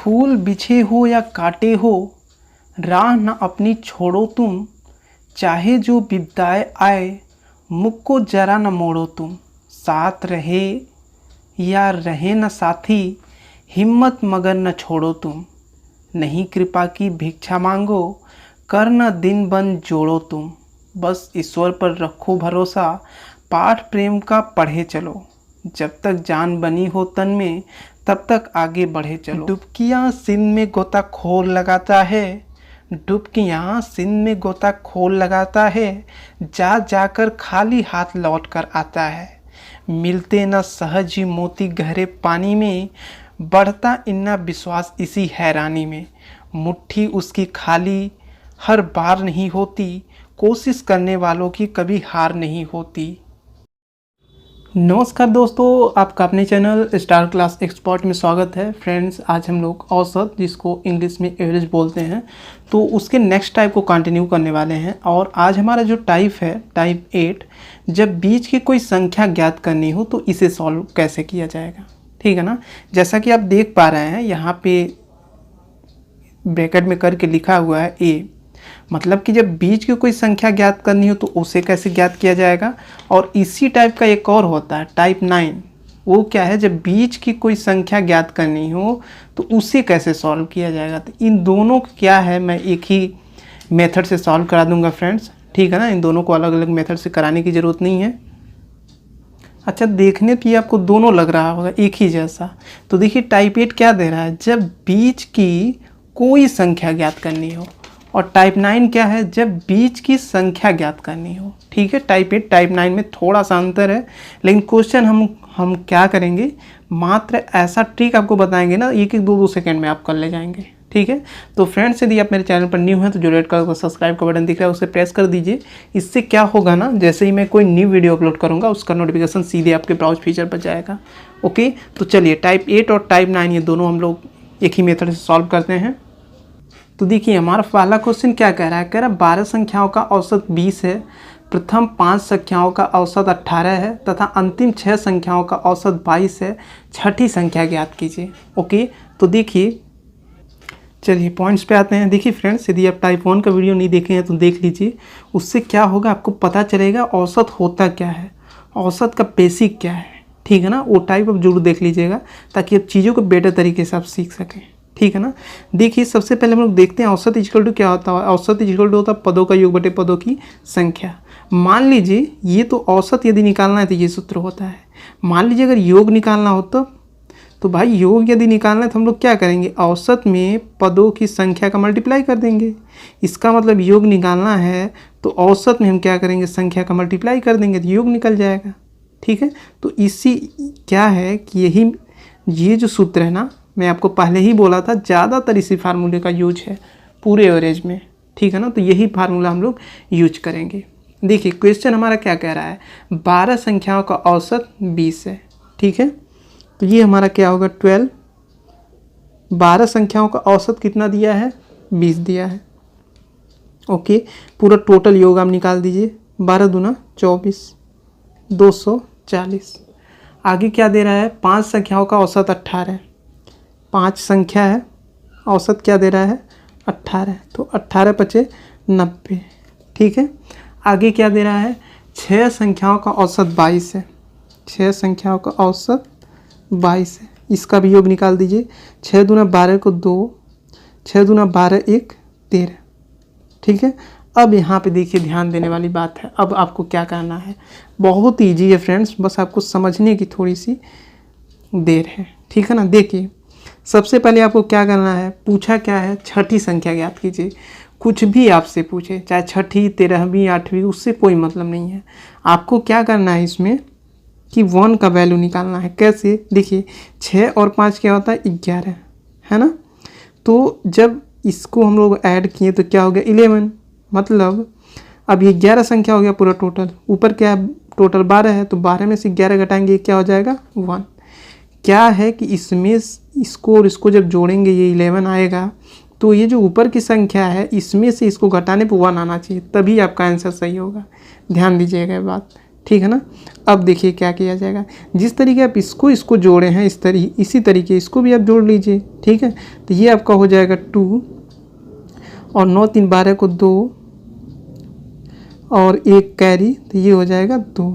फूल बिछे हो या काटे हो, राह न अपनी छोड़ो तुम। चाहे जो विपदाएं आए, मुख को जरा न मोड़ो तुम। साथ रहे या रहे न साथी, हिम्मत मगर न छोड़ो तुम। नहीं कृपा की भिक्षा मांगो, कर न दिन बन जोड़ो तुम। बस ईश्वर पर रखो भरोसा, पाठ प्रेम का पढ़े चलो। जब तक जान बनी हो तन में, तब तक आगे बढ़े चलो। डुबकियाँ सिंध में गोताखोर लगाता है, डुबकियाँ सिंध में गोताखोर लगाता है। जा जाकर खाली हाथ लौट कर आता है। मिलते न सहज ही मोती गहरे पानी में, बढ़ता इन्ना विश्वास इसी हैरानी में। मुट्ठी उसकी खाली हर बार नहीं होती, कोशिश करने वालों की कभी हार नहीं होती। नमस्कार दोस्तों, आपका अपने चैनल स्टार क्लास एक्सपर्ट में स्वागत है। फ्रेंड्स, आज हम लोग औसत, जिसको इंग्लिश में एवरेज बोलते हैं, तो उसके नेक्स्ट टाइप को कंटिन्यू करने वाले हैं। और आज हमारा जो टाइप है, टाइप 8, जब बीच की कोई संख्या ज्ञात करनी हो तो इसे सॉल्व कैसे किया जाएगा। ठीक है ना। जैसा कि आप देख पा रहे हैं, यहाँ पे ब्रैकेट में करके लिखा हुआ है ए, मतलब कि जब बीच की कोई संख्या ज्ञात करनी हो तो उसे कैसे ज्ञात किया जाएगा। और इसी टाइप का एक और होता है टाइप 9, वो क्या है, जब बीच की कोई संख्या ज्ञात करनी हो तो उसे कैसे सॉल्व किया जाएगा। तो इन दोनों क्या है, मैं एक ही मेथड से सॉल्व करा दूंगा फ्रेंड्स। ठीक है ना, इन दोनों को अलग अलग मेथड से कराने की ज़रूरत नहीं है। अच्छा, देखने पे आपको दोनों लग रहा होगा एक ही जैसा। तो देखिए टाइप 8 क्या दे रहा है, जब बीच की कोई संख्या ज्ञात करनी हो। और टाइप 9 क्या है, जब बीच की संख्या ज्ञात करनी हो। ठीक है, टाइप 8 टाइप 9 में थोड़ा सा अंतर है, लेकिन क्वेश्चन हम क्या करेंगे, मात्र ऐसा ट्रिक आपको बताएंगे ना, एक एक दो सेकंड में आप कर ले जाएंगे। ठीक है। तो फ्रेंड्स, यदि आप मेरे चैनल पर न्यू हैं तो जो रेड कलर का सब्सक्राइब का बटन दिख रहा है उसे प्रेस कर दीजिए। इससे क्या होगा ना, जैसे ही मैं कोई न्यू वीडियो अपलोड करूँगा उसका नोटिफिकेशन सीधे आपके ब्राउज फीचर पर जाएगा। ओके, तो चलिए टाइप 8 और टाइप 9 ये दोनों हम लोग एक ही मेथड से सॉल्व करते हैं। तो देखिए हमारा पहला क्वेश्चन क्या कह रहा है, कह रहा है 12 संख्याओं का औसत 20 है, प्रथम 5 संख्याओं का औसत 18 है तथा अंतिम 6 संख्याओं का औसत 22 है। छठी संख्या ज्ञात कीजिए। ओके, तो देखिए चलिए पॉइंट्स पे आते हैं। देखिए फ्रेंड्स, यदि आप टाइप 1 का वीडियो नहीं देखे हैं तो देख लीजिए, उससे क्या होगा आपको पता चलेगा औसत होता क्या है, औसत का बेसिक क्या है। ठीक है ना, वो टाइप आप जरूर देख लीजिएगा ताकि आप चीज़ों को बेटर तरीके से आप सीख सकें। ठीक है ना। देखिए सबसे पहले हम लोग देखते हैं औसत इक्वल टू क्या होता है। औसत इक्वल टू होता है पदों का योग बटे पदों की संख्या। मान लीजिए ये तो औसत यदि निकालना है तो ये सूत्र होता है। मान लीजिए अगर योग निकालना हो तो भाई योग यदि निकालना है तो हम लोग क्या करेंगे, औसत में पदों की संख्या का मल्टीप्लाई कर देंगे। इसका मतलब योग निकालना है तो औसत में हम क्या करेंगे, संख्या का मल्टीप्लाई कर देंगे तो योग निकल जाएगा। ठीक है, तो इसी क्या है कि ये जो सूत्र है ना, मैं आपको पहले ही बोला था ज़्यादातर इसी फार्मूले का यूज है पूरे एवरेज में। ठीक है ना, तो यही फार्मूला हम लोग यूज करेंगे। देखिए क्वेश्चन हमारा क्या कह रहा है, 12 संख्याओं का औसत 20 है। ठीक है, तो ये हमारा क्या होगा 12। 12 संख्याओं का औसत कितना दिया है, 20 दिया है। ओके, पूरा टोटल योग आप निकाल दीजिए। 12 दूना 24, 240। आगे क्या दे रहा है, 5 संख्याओं का औसत 18। 5 संख्या है, औसत क्या दे रहा है 18, तो 18 पचे 90। ठीक है, आगे क्या दे रहा है, 6 संख्याओं का औसत 22 है। 6 संख्याओं का औसत 22 है, इसका भी योग निकाल दीजिए। 6 दूना 12 को 2, 6 दूना 12 1 13। ठीक है, अब यहाँ पे देखिए ध्यान देने वाली बात है। अब आपको क्या करना है, बहुत ईजी है फ्रेंड्स, बस आपको समझने की थोड़ी सी देर है। ठीक है ना। देखिए सबसे पहले आपको क्या करना है, पूछा क्या है, छठी संख्या ज्ञात कीजिए। कुछ भी आपसे पूछे, चाहे छठी 13वीं 8वीं, उससे कोई मतलब नहीं है। आपको क्या करना है इसमें कि 1 का वैल्यू निकालना है। कैसे, देखिए 6 और 5 क्या होता है 11, है ना। तो जब इसको हम लोग ऐड किए तो क्या हो गया 11, मतलब अब ये 11 संख्या हो गया पूरा टोटल। ऊपर क्या है, टोटल 12 है, तो 12 में से 11 घटाएंगे क्या हो जाएगा 1। क्या है कि इसमें इसको और इसको जब जोड़ेंगे ये 11 आएगा, तो ये जो ऊपर की संख्या है इसमें से इसको घटाने पर 1 आना चाहिए, तभी आपका आंसर सही होगा। ध्यान दीजिएगा ये बात। ठीक है ना। अब देखिए क्या किया जाएगा, जिस तरीके आप इसको जोड़े हैं इसी तरीके इसको भी आप जोड़ लीजिए, ठीक है। तो ये आपका हो जाएगा 2 और 9 3 12 को 2 और 1 कैरी, तो ये हो जाएगा 2,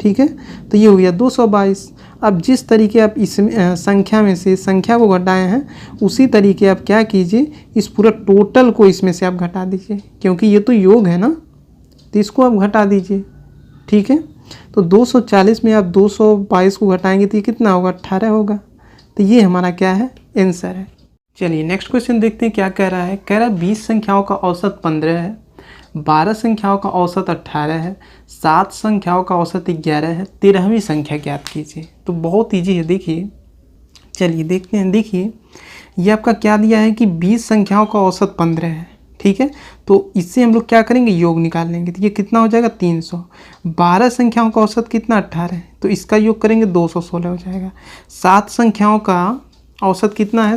ठीक है। तो ये हो गया 222। अब जिस तरीके आप इस संख्या में से संख्या को घटाए हैं उसी तरीके आप क्या कीजिए, इस पूरा टोटल को इसमें से आप घटा दीजिए, क्योंकि ये तो योग है ना, तो इसको आप घटा दीजिए, ठीक है। तो 240 में आप 222 को घटाएंगे तो ये कितना होगा, 18 होगा। तो ये हमारा क्या है, आंसर है। चलिए नेक्स्ट क्वेश्चन देखते हैं क्या कह रहा है। कह रहा है 20 संख्याओं का औसत 15 है, 12 संख्याओं का औसत 18 है, 7 संख्याओं का औसत 11 है, 13वीं संख्या ज्ञात कीजिए। तो बहुत ईजी है, देखिए चलिए देखते हैं। देखिए ये आपका क्या दिया है कि 20 संख्याओं का औसत 15 है, ठीक है। तो इससे हम लोग क्या करेंगे, योग निकाल लेंगे। तो ये कितना हो जाएगा 300। 12 संख्याओं का औसत कितना 18 है, तो इसका योग करेंगे 216 हो जाएगा। 7 संख्याओं का औसत कितना है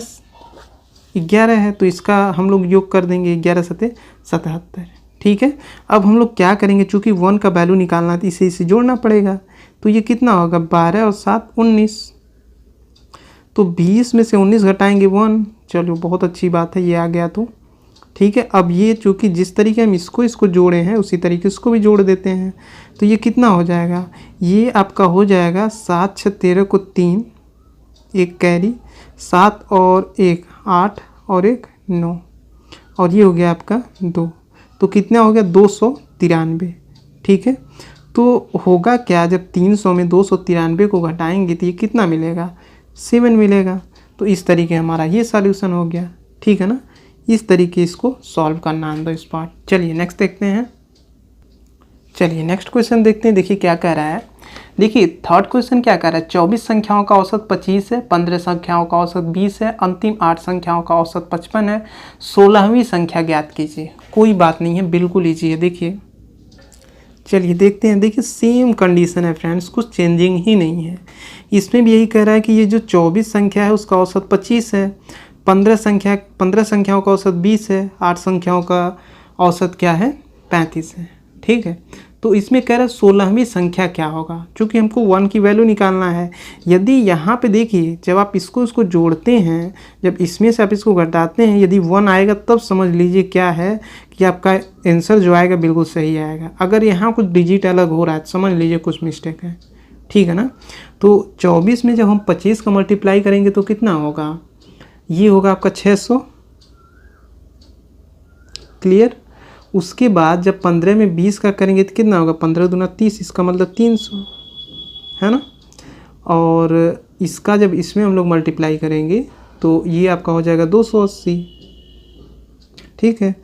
11 है, तो इसका हम लोग योग कर देंगे 11 7 77, ठीक है। अब हम लोग क्या करेंगे, चूँकि 1 का वैल्यू निकालना है तो इसे जोड़ना पड़ेगा। तो ये कितना होगा 12 और 7 19, तो 20 में से 19 घटाएंगे 1। चलो बहुत अच्छी बात है, ये आ गया तो ठीक है। अब ये चूँकि जिस तरीके हम इसको जोड़े हैं उसी तरीके इसको भी जोड़ देते हैं। तो ये कितना हो जाएगा, ये आपका हो जाएगा 7 6 13 को 3, 1 कैरी, 7 और 1 8 और 1 9, और ये हो गया आपका 2। तो कितना हो गया 293, ठीक है। तो होगा क्या, जब 300 में 293 को घटाएंगे तो ये कितना मिलेगा 7 मिलेगा। तो इस तरीके हमारा ये सॉल्यूशन हो गया, ठीक है ना। इस तरीके इसको सॉल्व करना है इस पार्ट। चलिए नेक्स्ट देखते हैं। चलिए नेक्स्ट क्वेश्चन देखते हैं। देखिए क्या कह रहा है, देखिए थर्ड क्वेश्चन क्या कह रहा है, 24 संख्याओं का औसत 25 है, 15 संख्याओं का औसत 20 है, अंतिम 8 संख्याओं का औसत 55 है, 16वीं संख्या ज्ञात कीजिए। कोई बात नहीं है, बिल्कुल ईजी है। देखिए चलिए देखते हैं। देखिए सेम कंडीशन है फ्रेंड्स, कुछ चेंजिंग ही नहीं है। इसमें भी यही कह रहा है कि ये जो 24 संख्या है उसका औसत 25 है, 15 संख्याओं का औसत 20 है, 8 संख्याओं का औसत क्या है 35 है, ठीक है। तो इसमें कह रहा है 16वीं संख्या क्या होगा, क्योंकि हमको 1 की वैल्यू निकालना है। यदि यहाँ पे देखिए जब आप इसको जोड़ते हैं, जब इसमें से आप इसको घटाते हैं, यदि 1 आएगा तब समझ लीजिए क्या है कि आपका आंसर जो आएगा बिल्कुल सही आएगा। अगर यहाँ कुछ डिजिट अलग हो रहा है तो समझ लीजिए कुछ मिस्टेक है, ठीक है ना। तो 24 में जब हम 25 का मल्टीप्लाई करेंगे तो कितना होगा, ये होगा आपका 600, क्लियर। उसके बाद जब 15 में 20 का करेंगे तो कितना होगा 15 दूना 30, इसका मतलब 300 है ना। और इसका जब इसमें हम लोग मल्टीप्लाई करेंगे तो ये आपका हो जाएगा 280, ठीक है।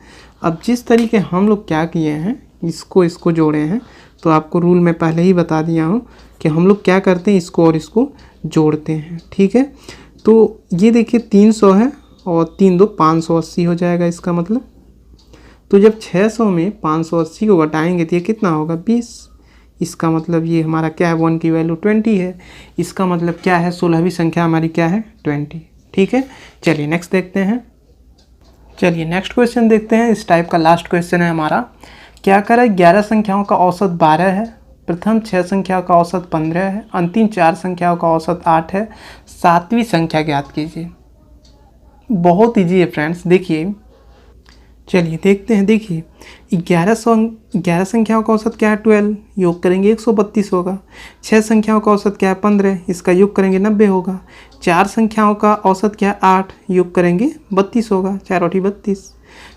अब जिस तरीके हम लोग क्या किए हैं, इसको जोड़े हैं, तो आपको रूल मैं पहले ही बता दिया हूँ कि हम लोग क्या करते हैं, इसको और इसको जोड़ते हैं, ठीक है। तो ये देखिए 300 है और 3 2 580 हो जाएगा इसका मतलब। तो जब 600 में 580 को घटाएंगे तो ये कितना होगा 20, इसका मतलब ये हमारा क्या है 1 की वैल्यू 20 है। इसका मतलब क्या है 16वीं संख्या हमारी क्या है 20, ठीक है। चलिए नेक्स्ट देखते हैं। चलिए नेक्स्ट क्वेश्चन देखते हैं। इस टाइप का लास्ट क्वेश्चन है हमारा। क्या करें, 11 संख्याओं का औसत 12 है, प्रथम 6 संख्याओं का औसत 15 है, अंतिम 4 संख्याओं का औसत 8 है, 7वीं संख्या ज्ञात कीजिए। बहुत ईजी है फ्रेंड्स, देखिए चलिए देखते हैं। देखिए 11 संख्याओं का औसत क्या है 12, योग करेंगे 132 होगा। 6 संख्याओं का औसत क्या है 15, इसका योग करेंगे 90 होगा। 4 संख्याओं का औसत क्या है 8, योग करेंगे 32 होगा, 4 8 32।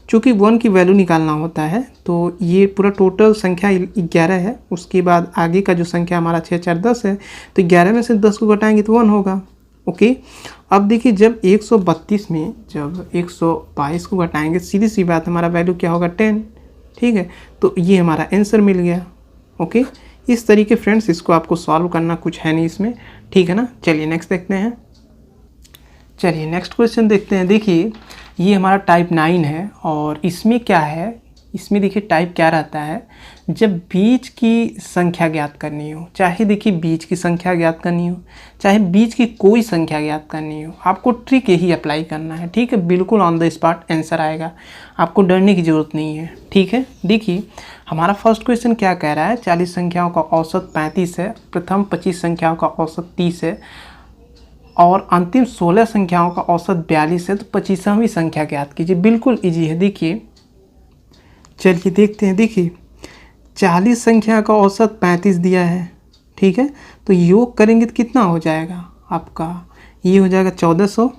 चूँकि 1 की वैल्यू निकालना होता है तो ये पूरा टोटल संख्या 11 है। उसके बाद आगे का जो संख्या हमारा 6 4 10 है, तो 11 में से 10 को घटाएंगे तो 1 होगा, ओके। अब देखिए जब 132 में जब 122 को घटाएंगे, सीधी सी बात हमारा वैल्यू क्या होगा 10, ठीक है। तो ये हमारा आंसर मिल गया, ओके। इस तरीके फ्रेंड्स इसको आपको सॉल्व करना कुछ है नहीं इसमें, ठीक है ना। चलिए नेक्स्ट देखते हैं। चलिए नेक्स्ट क्वेश्चन देखते हैं। देखिए ये हमारा टाइप 9 है और इसमें क्या है, इसमें देखिए टाइप क्या रहता है, जब बीज की संख्या ज्ञात करनी हो, चाहे देखिए बीज की संख्या ज्ञात करनी हो, चाहे बीज की कोई संख्या ज्ञात करनी हो, आपको ट्रिक यही अप्लाई करना है, ठीक है। बिल्कुल ऑन द स्पॉट आंसर आएगा, आपको डरने की ज़रूरत नहीं है, ठीक है। देखिए हमारा फर्स्ट क्वेश्चन क्या कह रहा है, 40 संख्याओं का औसत 35 है, प्रथम 25 संख्याओं का औसत 30 है और अंतिम 16 संख्याओं का औसत 42 है, तो 25वीं संख्या ज्ञात कीजिए। बिल्कुल इजी है। देखिए, चलिए देखते हैं। देखिए, 40 संख्या का औसत 35 दिया है, ठीक है, तो योग करेंगे तो कितना हो जाएगा आपका, ये हो जाएगा 1400।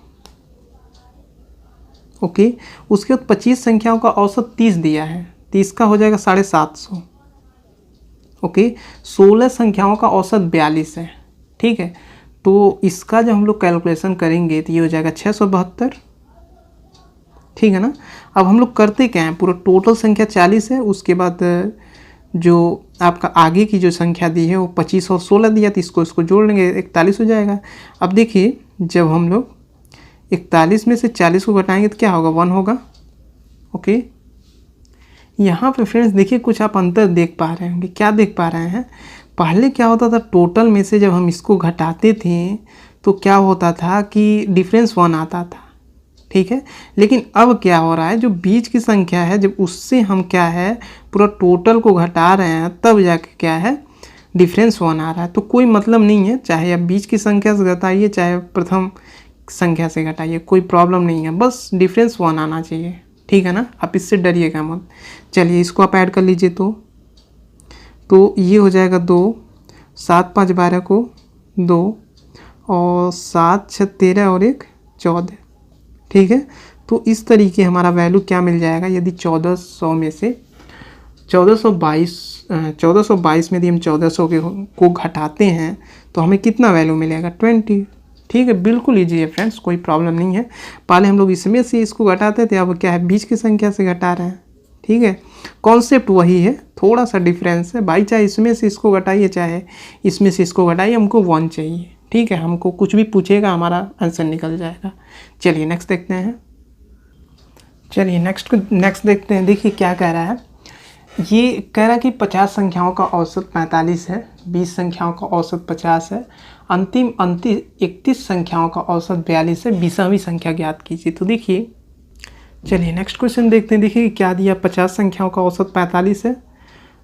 ओके, उसके बाद 25 संख्याओं का औसत 30 दिया है, 30 का हो जाएगा 750। ओके, 16 संख्याओं का औसत 42 है, ठीक है, तो इसका जब हम लोग कैलकुलेशन करेंगे तो ये हो जाएगा 672, ठीक है ना। अब हम लोग करते क्या हैं, पूरा टोटल संख्या 40 है, उसके बाद जो आपका आगे की जो संख्या दी है वो 25 और 16 दिया, तो इसको जोड़ लेंगे, 41 हो जाएगा। अब देखिए, जब हम लोग 41 में से 40 को घटाएंगे तो क्या होगा, 1 होगा। ओके, यहाँ पे फ्रेंड्स देखिए कुछ आप अंतर देख पा रहे होंगे। क्या देख पा रहे हैं, पहले क्या होता था, टोटल में से जब हम इसको घटाते थे तो क्या होता था कि डिफरेंस 1 आता था, ठीक है, लेकिन अब क्या हो रहा है, जो बीच की संख्या है जब उससे हम क्या है पूरा टोटल को घटा रहे हैं तब जाके क्या है डिफरेंस 1 आ रहा है। तो कोई मतलब नहीं है, चाहे आप बीच की संख्या से घटाइए चाहे प्रथम संख्या से घटाइए, कोई प्रॉब्लम नहीं है, बस डिफरेंस 1 आना चाहिए, ठीक है ना। आप इससे डरिएगा मत। चलिए इसको आप ऐड कर लीजिए, तो ये हो जाएगा 2, 7 5 12 को 2 और 7 6 13 और 1 14, ठीक है। तो इस तरीके हमारा वैल्यू क्या मिल जाएगा, यदि 1400 में से 1422 में यदि हम 1400 को घटाते हैं तो हमें कितना वैल्यू मिलेगा, 20, ठीक है। बिल्कुल ईजी है फ्रेंड्स, कोई प्रॉब्लम नहीं है। पहले हम लोग इसमें से इसको घटाते थे, अब क्या है बीच की संख्या से घटा रहे हैं, ठीक है। कॉन्सेप्ट वही है, थोड़ा सा डिफरेंस है भाई, चाहे इसमें से इसको घटाइए चाहे इसमें से इसको घटाइए, हमको 1 चाहिए, ठीक है। हमको कुछ भी पूछेगा हमारा आंसर निकल जाएगा। चलिए नेक्स्ट देखते हैं। चलिए नेक्स्ट देखते हैं। देखिए क्या कह रहा है, ये कह रहा है कि 50 संख्याओं का औसत 45 है, 20 संख्याओं का औसत 50 है, अंतिम 31 संख्याओं का औसत 42 है, 20वीं संख्या ज्ञात कीजिए। तो देखिए, चलिए नेक्स्ट क्वेश्चन देखते हैं। देखिए क्या दिया, 50 संख्याओं का औसत 45 है,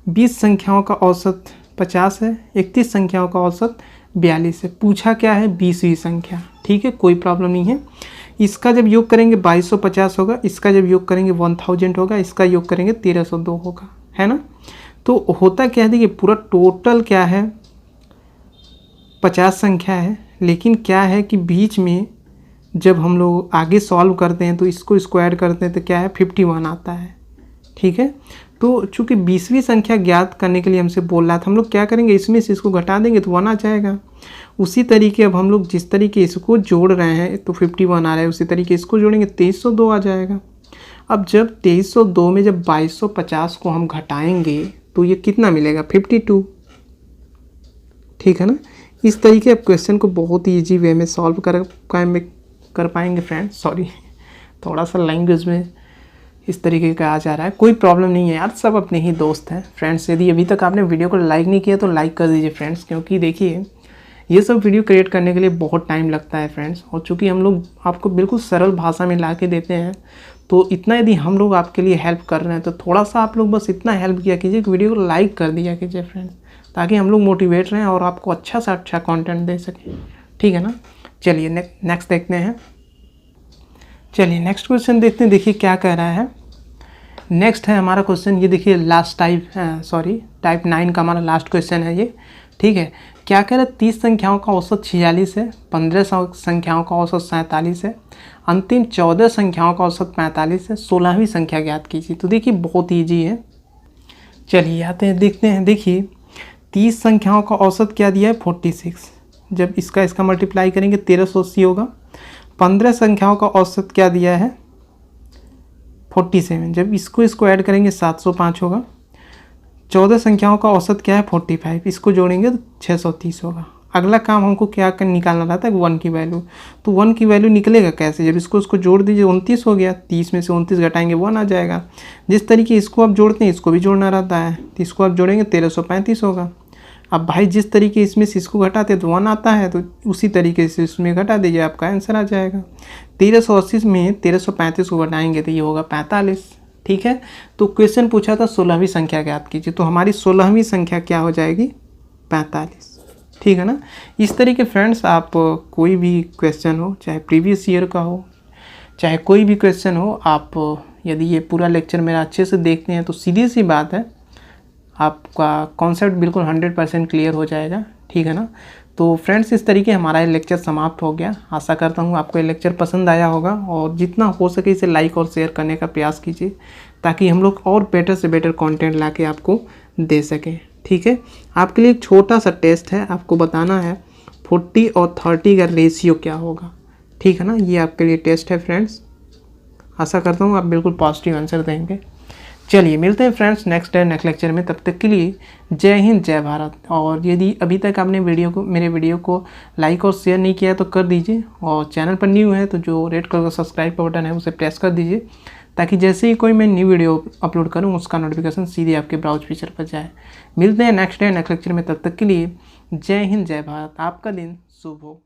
20 संख्याओं का औसत 50 है, 31 संख्याओं का औसत 42 है। पूछा क्या है, 20वीं संख्या, ठीक है, कोई प्रॉब्लम नहीं है। इसका जब योग करेंगे 2250 होगा, इसका जब योग करेंगे 1000 होगा, इसका योग करेंगे 1302 होगा, है ना। तो होता क्या है, देखिए पूरा टोटल क्या है 50 संख्या है, लेकिन क्या है कि बीच में जब हम लोग आगे सॉल्व करते हैं तो इसको स्क्वायर करते हैं तो क्या है 51 आता है, ठीक है। तो चूँकि 20वीं संख्या ज्ञात करने के लिए हमसे बोल रहा था, हम लोग क्या करेंगे, इसमें से इसको घटा देंगे तो 1 आ जाएगा। उसी तरीके अब हम लोग जिस तरीके इसको जोड़ रहे हैं तो 51 आ रहा है, उसी तरीके इसको जोड़ेंगे 2302 आ जाएगा। अब जब 2302 में जब 2250 को हम घटाएंगे तो ये कितना मिलेगा, 52, ठीक है ना। इस तरीके अब क्वेश्चन को बहुत ही ईजी वे में सॉल्व कर पाएंगे फ्रेंड्स। सॉरी, थोड़ा सा लैंग्वेज में इस तरीके का आ जा रहा है, कोई प्रॉब्लम नहीं है यार, सब अपने ही दोस्त हैं फ्रेंड्स। यदि अभी तक आपने वीडियो को लाइक नहीं किया तो लाइक कर दीजिए फ्रेंड्स, क्योंकि देखिए ये सब वीडियो क्रिएट करने के लिए बहुत टाइम लगता है फ्रेंड्स, और चूँकि हम लोग आपको बिल्कुल सरल भाषा में ला के देते हैं तो इतना यदि हम लोग आपके लिए हेल्प कर रहे हैं तो थोड़ा सा आप लोग बस इतना हेल्प किया कीजिए कि वीडियो को लाइक कर दिया कीजिए फ्रेंड्स, ताकि हम लोग मोटिवेट रहें और आपको अच्छा सा अच्छा कंटेंट दे सकें, ठीक है ना। चलिए नेक्स्ट देखते हैं। चलिए नेक्स्ट क्वेश्चन देखते हैं। देखिए क्या कह रहा है, नेक्स्ट है हमारा क्वेश्चन, ये देखिए लास्ट टाइप 9 का हमारा लास्ट क्वेश्चन है ये, ठीक है। क्या कह रहा है, 30 संख्याओं का औसत 46 है, 15 संख्याओं का औसत 47 है, अंतिम 14 संख्याओं का औसत 45 है, 16वीं संख्या ज्ञात कीजिए। तो देखिए बहुत ईजी है, चलिए आते हैं देखते हैं। देखिए 30 संख्याओं का औसत क्या दिया है, 46, जब इसका मल्टीप्लाई करेंगे 1380 होगा। 15 संख्याओं का औसत क्या दिया है, 47, जब इसको ऐड करेंगे 705 होगा। 14 संख्याओं का औसत क्या है, 45, इसको जोड़ेंगे तो 630 होगा। अगला काम हमको क्या निकालना रहता है, 1 की वैल्यू। तो 1 की वैल्यू निकलेगा कैसे, जब इसको जोड़ दीजिए 29 हो गया, 30 में से 29 घटाएंगे 1 आ जाएगा। जिस तरीके इसको आप जोड़ते हैं इसको भी जोड़ना रहता है, तो इसको आप जोड़ेंगे 1335 होगा। अब भाई जिस तरीके इसमें से इसको घटाते हैं तो 1 आता है, तो उसी तरीके से इसमें घटा दीजिए, आपका आंसर आ जाएगा। 1380 में 1335 को घटाएंगे तो ये होगा 45, ठीक है। तो क्वेश्चन पूछा था 16वीं संख्या ज्ञात कीजिए, तो हमारी 16वीं संख्या क्या हो जाएगी 45, ठीक है ना। इस तरीके फ्रेंड्स आप कोई भी क्वेश्चन हो, चाहे प्रीवियस ईयर का हो, चाहे कोई भी क्वेश्चन हो, आप यदि ये पूरा लेक्चर मेरा अच्छे से देखते हैं तो सीधी सी बात है आपका कॉन्सेप्ट बिल्कुल 100% क्लियर हो जाएगा, ठीक है ना। तो फ्रेंड्स इस तरीके हमारा ये लेक्चर समाप्त हो गया। आशा करता हूँ आपको ये लेक्चर पसंद आया होगा और जितना हो सके इसे लाइक और शेयर करने का प्रयास कीजिए ताकि हम लोग और बेटर से बेटर कंटेंट लाके आपको दे सकें, ठीक है। आपके लिए एक छोटा सा टेस्ट है, आपको बताना है 40 और 30 का रेशियो क्या होगा, ठीक है ना। ये आपके लिए टेस्ट है फ्रेंड्स। आशा करता हूँ आप बिल्कुल पॉजिटिव आंसर देंगे। चलिए मिलते हैं फ्रेंड्स नेक्स्ट लेक्चर में। तब तक के लिए जय हिंद जय भारत। और यदि अभी तक आपने मेरे वीडियो को लाइक और शेयर नहीं किया तो कर दीजिए, और चैनल पर न्यू है तो जो रेड कलर का सब्सक्राइब का बटन है उसे प्रेस कर दीजिए ताकि जैसे ही कोई मैं न्यू वीडियो अपलोड करूं उसका नोटिफिकेशन सीधे आपके ब्राउज फीचर पर जाए। मिलते हैं नेक्स्ट लेक्चर में, तब तक के लिए जय हिंद जय भारत। आपका दिन शुभ हो।